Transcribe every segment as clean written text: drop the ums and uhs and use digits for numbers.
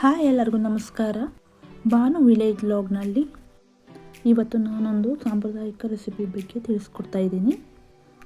Hi, ಎಲ್ಲರಿಗೂ ನಮಸ್ಕಾರ. ಭಾನು village ವ್ಲಾಗ್ನಲ್ಲಿ ಇವತ್ತು ನಾನೊಂದು ಸಾಂಪ್ರದಾಯಿಕ ರೆಸಿಪಿ ಬಗ್ಗೆ ತಿಳಿಸ್ಕೊಡ್ತಾ ಇದ್ದೀನಿ.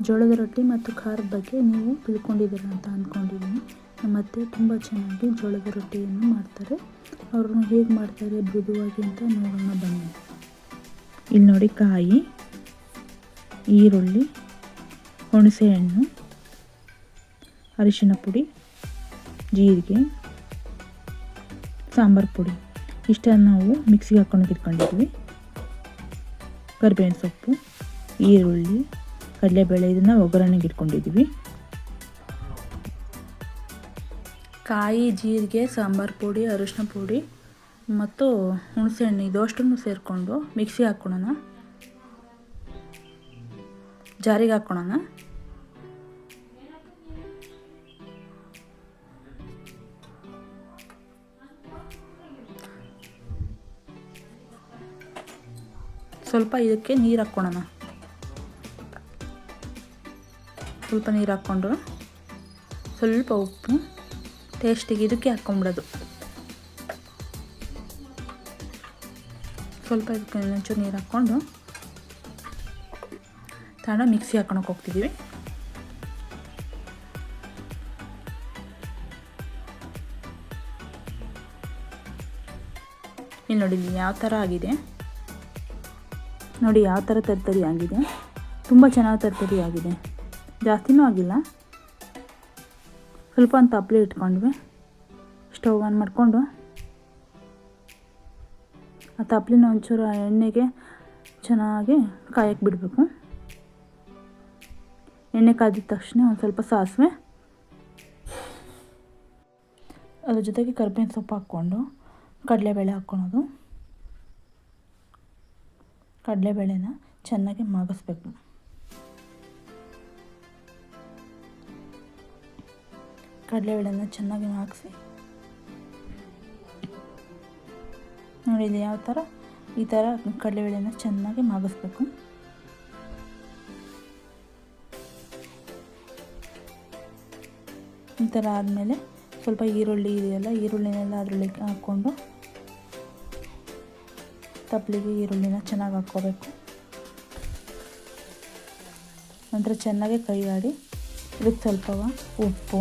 ಜೋಳದ ರೊಟ್ಟಿ ಮತ್ತು ಖಾರದ ಬಗ್ಗೆ ನೀವು ತಿಳ್ಕೊಂಡಿದ್ದೀರ ಅಂತ ಅಂದ್ಕೊಂಡಿದ್ದೀನಿ. ನಮ್ಮತ್ತೆ ತುಂಬ ಚೆನ್ನಾಗಿ ಜೋಳದ ರೊಟ್ಟಿಯನ್ನು ಮಾಡ್ತಾರೆ. ಅವ್ರನ್ನ ಹೇಗೆ ಮಾಡ್ತಾರೆ ಮೃದುವಾಗಿ ಅಂತ ನೋಡೋಣ ಬನ್ನಿ. ಇಲ್ಲಿ ನೋಡಿ, ಕಾಯಿ, ಈರುಳ್ಳಿ, ಹುಣಸೆಹಣ್ಣು, ಅರಿಶಿನ ಪುಡಿ, ಜೀರಿಗೆ, ಸಾಂಬಾರು ಪುಡಿ ಇಷ್ಟನ್ನು ನಾವು ಮಿಕ್ಸಿಗೆ ಹಾಕೊಂಡು ಇಟ್ಕೊಂಡಿದ್ವಿ. ಕರಿಬೇವಿನ ಸೊಪ್ಪು, ಈರುಳ್ಳಿ, ಕಡಲೆಬೇಳೆ ಇದನ್ನು ಒಗ್ಗರಣೆಗೆ ಇಟ್ಕೊಂಡಿದ್ವಿ. ಕಾಯಿ, ಜೀರಿಗೆ, ಸಾಂಬಾರು ಪುಡಿ, ಅರಿಶಿನ ಪುಡಿ ಮತ್ತು ಹುಣಸೆಹಣ್ಣು ಇದಷ್ಟನ್ನು ಸೇರಿಕೊಂಡು ಮಿಕ್ಸಿಗೆ ಹಾಕ್ಕೊಳ್ಳೋಣ, ಜಾರಿಗೆ ಹಾಕ್ಕೊಳ್ಳೋಣ. ಸ್ವಲ್ಪ ಇದಕ್ಕೆ ನೀರು ಹಾಕ್ಕೊಳ್ಳೋಣ. ಸ್ವಲ್ಪ ನೀರು ಹಾಕ್ಕೊಂಡು ಸ್ವಲ್ಪ ಉಪ್ಪು, ಟೇಸ್ಟಿಗೆ ಇದಕ್ಕೆ ಹಾಕ್ಕೊಂಬಿಡೋದು. ಸ್ವಲ್ಪ ಇದಕ್ಕೆ ಒಂಚೂರು ನೀರು ಹಾಕ್ಕೊಂಡು ತಗೊಂಡು ಮಿಕ್ಸಿ ಹಾಕ್ಕೊಳಕ್ಕೆ ಹೋಗ್ತಿದ್ದೀವಿ. ಇಲ್ಲಿ ನೋಡಿ ಯಾವ ಥರ ಆಗಿದೆ ನೋಡಿ, ಯಾವ ಥರ ತರ್ತರಿ ಆಗಿದೆ. ತುಂಬ ಚೆನ್ನಾಗಿ ತರ್ತರಿ ಆಗಿದೆ, ಜಾಸ್ತಿನೂ ಆಗಿಲ್ಲ. ಸ್ವಲ್ಪ ಒಂದು ತಪ್ಪಲೆ ಇಟ್ಕೊಂಡ್ವಿ. ಸ್ಟವ್ ಆನ್ ಮಾಡಿಕೊಂಡು ಆ ತಪ್ಪಲಿನ ಒಂಚೂರು ಎಣ್ಣೆಗೆ ಚೆನ್ನಾಗಿ ಕಾಯಕ್ಕೆ ಬಿಡಬೇಕು. ಎಣ್ಣೆ ಕಾದಿದ ತಕ್ಷಣ ಒಂದು ಸ್ವಲ್ಪ ಸಾಸಿವೆ, ಅದ್ರ ಜೊತೆಗೆ ಕರಿಬೇವಿನ ಸೊಪ್ಪು ಹಾಕ್ಕೊಂಡು ಕಡಲೆಬೇಳೆ ಹಾಕ್ಕೊಳೋದು. ಕಡಲೆಬೇಳೆನ ಚೆನ್ನಾಗಿ ಮಾಗಿಸ್ಬೇಕು. ಕಡಲೆಬೇಳೆನ ಚೆನ್ನಾಗಿ ಮಾಗಿಸಿ ನೋಡಿ, ಇದು ಯಾವ ಥರ ಈ ಥರ ಕಡಲೆಬೇಳೆನ ಚೆನ್ನಾಗಿ ಮಾಗಿಸ್ಬೇಕು. ಈ ಥರ ಆದಮೇಲೆ ಸ್ವಲ್ಪ ಈರುಳ್ಳಿ ಇದೆಯಲ್ಲ, ಈರುಳ್ಳಿನೆಲ್ಲ ಅದರೊಳಗೆ ಹಾಕ್ಕೊಂಡು ತಪ್ಪಲಿಗೆ ಈರುಳ್ಳಿನ ಚೆನ್ನಾಗಿ ಹಾಕ್ಕೋಬೇಕು. ನಂತರ ಚೆನ್ನಾಗಿ ಕೈ ಆಡಿ ಇದಕ್ಕೆ ಸ್ವಲ್ಪ ಉಪ್ಪು,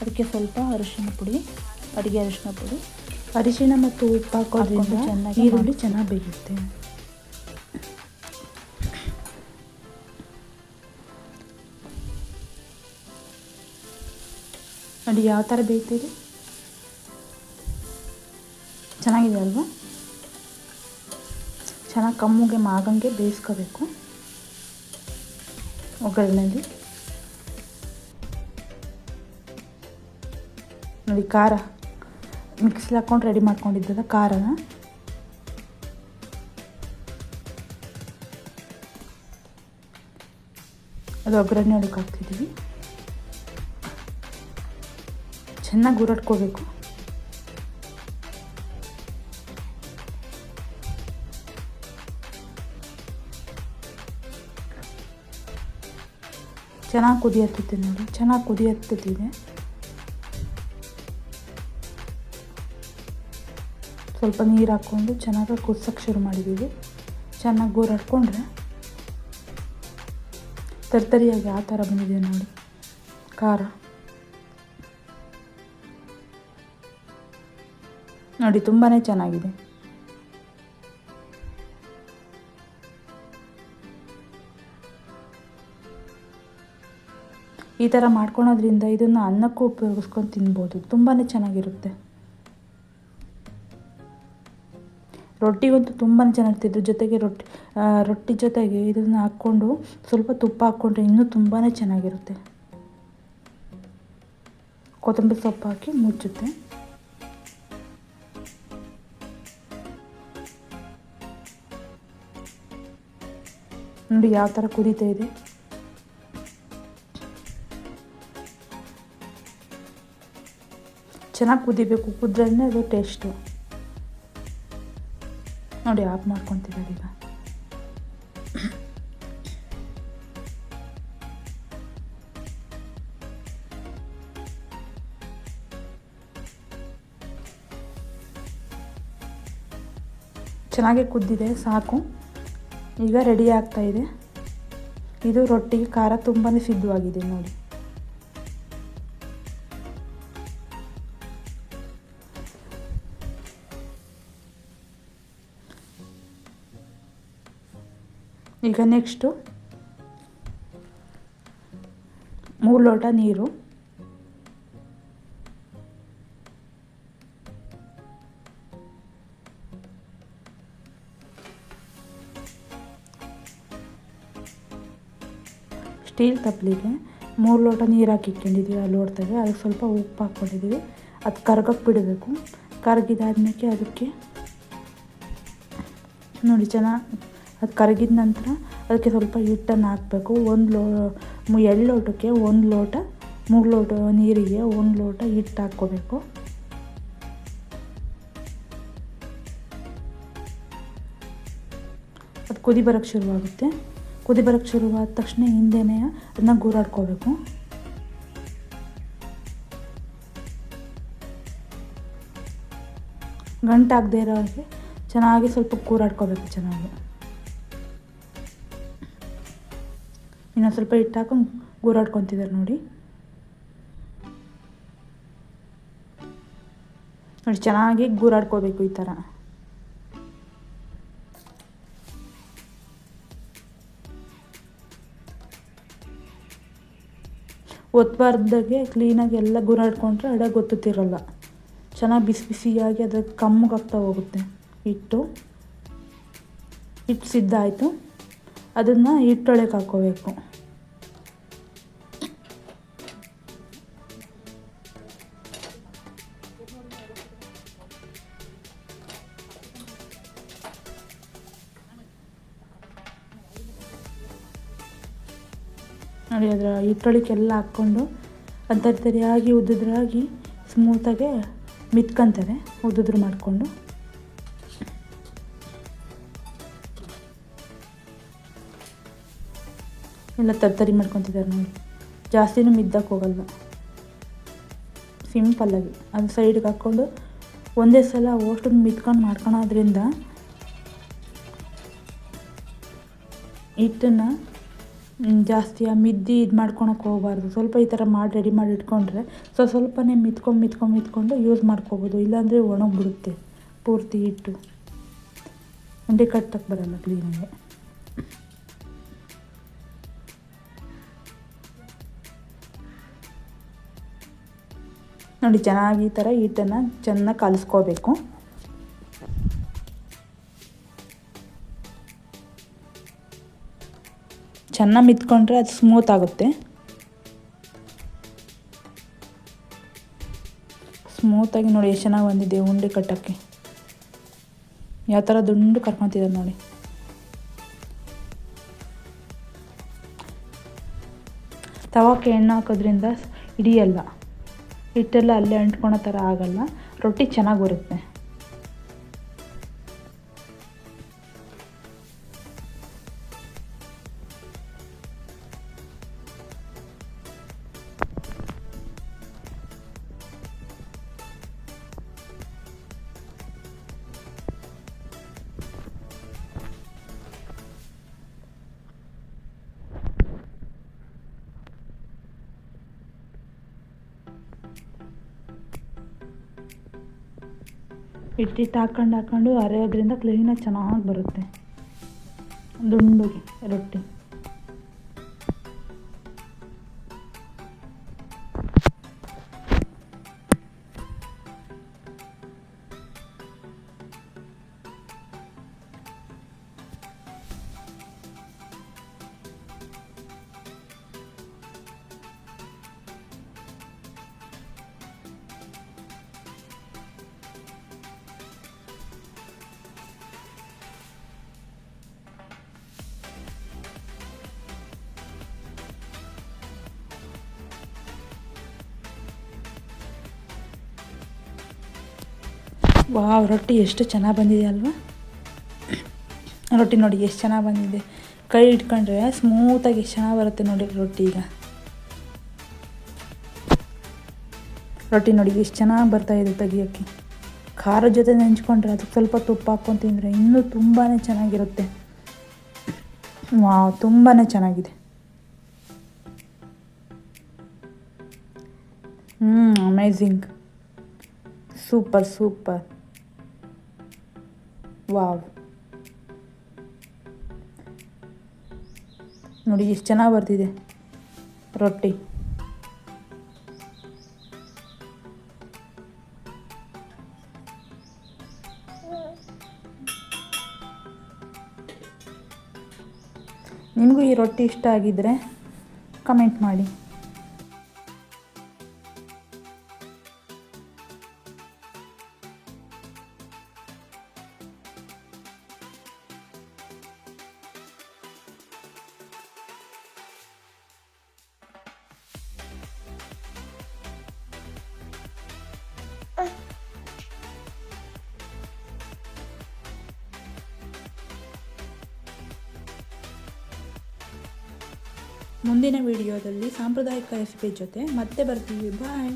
ಅದಕ್ಕೆ ಸ್ವಲ್ಪ ಅರಿಶಿನ ಪುಡಿ, ಅಡುಗೆ ಅರಿಶಿನ ಪುಡಿ, ಅರಿಶಿನ ಮತ್ತು ಉಪ್ಪು ಹಾಕೋದ್ರಿಂದ ಚೆನ್ನಾಗಿ ಈರುಳ್ಳಿ ಚೆನ್ನಾಗಿ ಬೇಯುತ್ತೆ. ನೋಡಿ ಯಾವ ಥರ ಬೇಯ್ತೀರಿ, ಚೆನ್ನಾಗಿದೆ ಅಲ್ವಾ? ಚೆನ್ನಾಗಿ ಕಮ್ಮಿಗೆ ಮಾಗಂಗೆ ಬೇಯಿಸ್ಕೋಬೇಕು ಒಗ್ಗರಣೆಯಲ್ಲಿ. ನೋಡಿ, ಖಾರ ಮಿಕ್ಸಿಲಿ ಹಾಕ್ಕೊಂಡು ರೆಡಿ ಮಾಡ್ಕೊಂಡಿದ್ದದ ಖಾರನ ಅದು ಒಗ್ಗರಣೆ ಒಳಗೆ ಹಾಕ್ತಿದ್ದೀವಿ. ಚೆನ್ನಾಗಿ ಹುರಡ್ಕೋಬೇಕು. ಚೆನ್ನಾಗಿ ಕುದಿ ಹತ್ತುತ್ತೆ ನೋಡಿ, ಚೆನ್ನಾಗಿ ಕುದಿ ಹತ್ತುತ್ತಿದೆ. ಸ್ವಲ್ಪ ನೀರು ಹಾಕ್ಕೊಂಡು ಚೆನ್ನಾಗಿ ಕುದಿಸೋಕ್ಕೆ ಶುರು ಮಾಡಿದ್ದೀವಿ. ಚೆನ್ನಾಗಿ ಗೋರಾಡ್ಕೊಂಡ್ರೆ ತರ್ತರಿಯಾಗಿ ಆ ಥರ ಬಂದಿದೆ ನೋಡಿ ಖಾರ. ನೋಡಿ, ತುಂಬಾ ಚೆನ್ನಾಗಿದೆ. ಈ ಥರ ಮಾಡ್ಕೊಳೋದ್ರಿಂದ ಇದನ್ನು ಅನ್ನಕ್ಕೂ ಉಪಯೋಗಿಸ್ಕೊಂಡು ತಿನ್ಬೋದು, ತುಂಬಾ ಚೆನ್ನಾಗಿರುತ್ತೆ. ರೊಟ್ಟಿಗಂತೂ ತುಂಬಾ ಚೆನ್ನಾಗಿರುತ್ತೆ. ಇದ್ರ ಜೊತೆಗೆ ರೊಟ್ಟಿ ಜೊತೆಗೆ ಇದನ್ನು ಹಾಕ್ಕೊಂಡು ಸ್ವಲ್ಪ ತುಪ್ಪ ಹಾಕ್ಕೊಂಡ್ರೆ ಇನ್ನೂ ತುಂಬಾ ಚೆನ್ನಾಗಿರುತ್ತೆ. ಕೊತ್ತಂಬರಿ ಸೊಪ್ಪು ಹಾಕಿ ಮುಚ್ಚುತ್ತೆ. ನೋಡಿ ಯಾವ ಥರ ಕುದೀತಾ ಇದೆ. ಚೆನ್ನಾಗಿ ಕುದಿಬೇಕು, ಕುದ್ರೆ ಅದು ಟೇಸ್ಟು. ನೋಡಿ, ಆಫ್ ಮಾಡ್ಕೊತಿದ್ದಾರೆ ಈಗ. ಚೆನ್ನಾಗಿ ಕುದ್ದಿದೆ, ಸಾಕು. ಈಗ ರೆಡಿ ಆಗ್ತಾಯಿದೆ. ಇದು ರೊಟ್ಟಿಗೆ ಖಾರ ತುಂಬಾ ಸಿದ್ಧವಾಗಿದೆ ನೋಡಿ. ಈಗ ನೆಕ್ಸ್ಟು 3 ಲೋಟ ನೀರು, ಸ್ಟೀಲ್ ತಪ್ಪಲಿಗೆ 3 ಲೋಟ ನೀರು ಹಾಕಿ ಇಟ್ಕೊಂಡಿದ್ದೀವಿ. ಆ ಲೋಟದಾಗೆ ಅದಕ್ಕೆ ಸ್ವಲ್ಪ ಉಪ್ಪು ಹಾಕ್ಕೊಂಡಿದ್ದೀವಿ. ಅದು ಕರ್ಗಕ್ಕೆ ಬಿಡಬೇಕು. ಕರಗಿದಾದ್ಮೇಲೆ ಅದಕ್ಕೆ ನೋಡಿ ಅದು ಕರಗಿದ ನಂತರ ಅದಕ್ಕೆ ಸ್ವಲ್ಪ ಹಿಟ್ಟನ್ನು ಹಾಕಬೇಕು. 2 ಲೋಟಕ್ಕೆ 1 ಲೋಟ, 3 ಲೋಟ ನೀರಿಗೆ 1 ಲೋಟ ಹಿಟ್ಟು ಹಾಕ್ಕೋಬೇಕು. ಅದು ಕುದಿ ಬರೋಕ್ಕೆ ಶುರುವಾಗುತ್ತೆ. ಕುದಿ ಬರೋಕ್ಕೆ ಶುರುವಾದ ತಕ್ಷಣ ಹಿಂದೆನೇ ಅದನ್ನ ಗೂರಾಡ್ಕೋಬೇಕು. ಗಂಟಾಗದೇ ಇರೋ ಹಾಗೆ ಚೆನ್ನಾಗಿ ಸ್ವಲ್ಪ ಗೂರಾಡ್ಕೋಬೇಕು. ಚೆನ್ನಾಗಿ ಇನ್ನೊಂದು ಸ್ವಲ್ಪ ಹಿಟ್ಟು ಹಾಕೊಂಡು ಗೂರಾಡ್ಕೊತಿದ್ದಾರೆ ನೋಡಿ. ಚೆನ್ನಾಗಿ ಗೂರಾಡ್ಕೋಬೇಕು ಈ ಥರ. ಒತ್ತಬಾರ್ದಾಗೆ ಕ್ಲೀನಾಗಿ ಎಲ್ಲ ಗೂರಾಡ್ಕೊಂಡ್ರೆ ಅಡ ಗೊತ್ತುತ್ತಿರಲ್ಲ. ಚೆನ್ನಾಗಿ ಬಿಸಿ ಬಿಸಿಯಾಗಿ ಅದಕ್ಕೆ ಕಮ್ಮಗಾಗ್ತಾ ಹೋಗುತ್ತೆ. ಹಿಟ್ಟು ಸಿದ್ಧ ಆಯಿತು. ಅದನ್ನು ಹಿಟ್ಟೊಳಗೆ ಹಾಕ್ಕೋಬೇಕು. ನೋಡಿ, ಅದರ ಹಿಟ್ಟೊಳಿಗೆಲ್ಲ ಹಾಕ್ಕೊಂಡು ತರಿಯಾಗಿ ಉದ್ದುದ್ರಾಗಿ ಸ್ಮೂತಾಗೆ ಮಿತ್ಕೊಂತಾರೆ. ಉದ್ದುದ್ರು ಮಾಡಿಕೊಂಡು ಎಲ್ಲ ತರಿ ಮಾಡ್ಕೊತಿದ್ದಾರೆ ನೋಡಿ. ಜಾಸ್ತಿನೂ ಮಿದ್ದಕ್ಕೆ ಹೋಗಲ್ಲ, ಸಿಂಪಲ್ಲಾಗಿ ಅದು ಸೈಡ್ಗೆ ಹಾಕ್ಕೊಂಡು ಒಂದೇ ಸಲ ಅಷ್ಟೊಂದು ಮಿತ್ಕೊಂಡು ಮಾಡ್ಕೊಳೋದ್ರಿಂದ ಹಿಟ್ಟನ್ನು ಜಾಸ್ತಿ ಮಿದ್ದಿ ಇದು ಮಾಡ್ಕೊಳಕ್ಕೆ ಹೋಗಬಾರ್ದು. ಸ್ವಲ್ಪ ಈ ಥರ ರೆಡಿ ಮಾಡಿ ಇಟ್ಕೊಂಡ್ರೆ ಸ್ವಲ್ಪನೇ ಮಿತ್ಕೊಂಡು ಯೂಸ್ ಮಾಡ್ಕೋಬೋದು. ಇಲ್ಲಾಂದರೆ ಒಣಗಿಬಿಡುತ್ತೆ ಪೂರ್ತಿ ಹಿಟ್ಟು. ಉಂಡೆ ಕಟ್ಟಕ್ಕೆ ಬರಲ್ಲ ಕ್ಲೀನಾಗಿ. ನೋಡಿ, ಚೆನ್ನಾಗಿ ಈ ಥರ ಹಿಟ್ಟನ್ನು ಚೆನ್ನಾಗಿ ಕಲಿಸ್ಕೋಬೇಕು. ಚೆನ್ನಾಗಿ ಮಿತ್ಕೊಂಡ್ರೆ ಅದು ಸ್ಮೂತ್ ಆಗುತ್ತೆ. ಸ್ಮೂತಾಗಿ ನೋಡಿ ಎಷ್ಟು ಚೆನ್ನಾಗಿ ಬಂದಿದೆ. ಉಂಡೆ ಕಟ್ಟೋಕ್ಕೆ ಯಾವ ಥರ ದುಂಡು ಕರ್ಕೊತಿದ್ದಾರೆ ನೋಡಿ. ತವಕ್ಕೆ ಎಣ್ಣೆ ಹಾಕೋದ್ರಿಂದ ಹಿಡಿಯಲ್ಲ, ಹಿಟ್ಟೆಲ್ಲ ಅಲ್ಲೇ ಅಂಟ್ಕೊಳೋ ಥರ ಆಗಲ್ಲ. ರೊಟ್ಟಿ ಚೆನ್ನಾಗಿ ಬರುತ್ತೆ. ಹಿಟ್ಟಿಟ್ಟು ಹಾಕ್ಕೊಂಡು ಅರೆಯೋದ್ರಿಂದ ಕ್ಲೀನಾಗಿ ಚೆನ್ನಾಗಿ ಬರುತ್ತೆ ದುಂಡುಗೆ ರೊಟ್ಟಿ. ವಾವ್, ರೊಟ್ಟಿ ಎಷ್ಟು ಚೆನ್ನಾಗಿ ಬಂದಿದೆ ಅಲ್ವಾ. ರೊಟ್ಟಿ ನೋಡಿ ಎಷ್ಟು ಚೆನ್ನಾಗಿ ಬಂದಿದೆ. ಕೈ ಇಟ್ಕೊಂಡ್ರೆ ಸ್ಮೂತಾಗಿ ಎಷ್ಟು ಚೆನ್ನಾಗಿ ಬರುತ್ತೆ ನೋಡಿ ರೊಟ್ಟಿ. ಈಗ ರೊಟ್ಟಿ ನೋಡಿ ಎಷ್ಟು ಚೆನ್ನಾಗಿ ಬರ್ತಾಯಿದೆ ತೆಗಿಯೋಕ್ಕೆ. ಖಾರದ ಜೊತೆ ನೆಂಚ್ಕೊಂಡ್ರೆ ಅದಕ್ಕೆ ಸ್ವಲ್ಪ ತುಪ್ಪ ಹಾಕ್ಕೊಂಡು ತಿಂದರೆ ಇನ್ನೂ ತುಂಬಾ ಚೆನ್ನಾಗಿರುತ್ತೆ. ವಾವ್, ತುಂಬಾ ಚೆನ್ನಾಗಿದೆ. Amazing, super super, wow. ನೋಡಿ ಎಷ್ಟು ಚೆನ್ನಾಗಿ ಬರ್ತಿದೆ ರೊಟ್ಟಿ. ನಿಮಗೂ ಈ ರೊಟ್ಟಿ ಇಷ್ಟ ಆಗಿದ್ದರೆ ಕಮೆಂಟ್ ಮಾಡಿ. ಮುಂದಿನ ವಿಡಿಯೋದಲ್ಲಿ ಸಾಂಪ್ರದಾಯಿಕ ರೆಸಿಪಿ ಜೊತೆ ಮತ್ತೆ ಬರ್ತೀವಿ. ಬಾಯ್.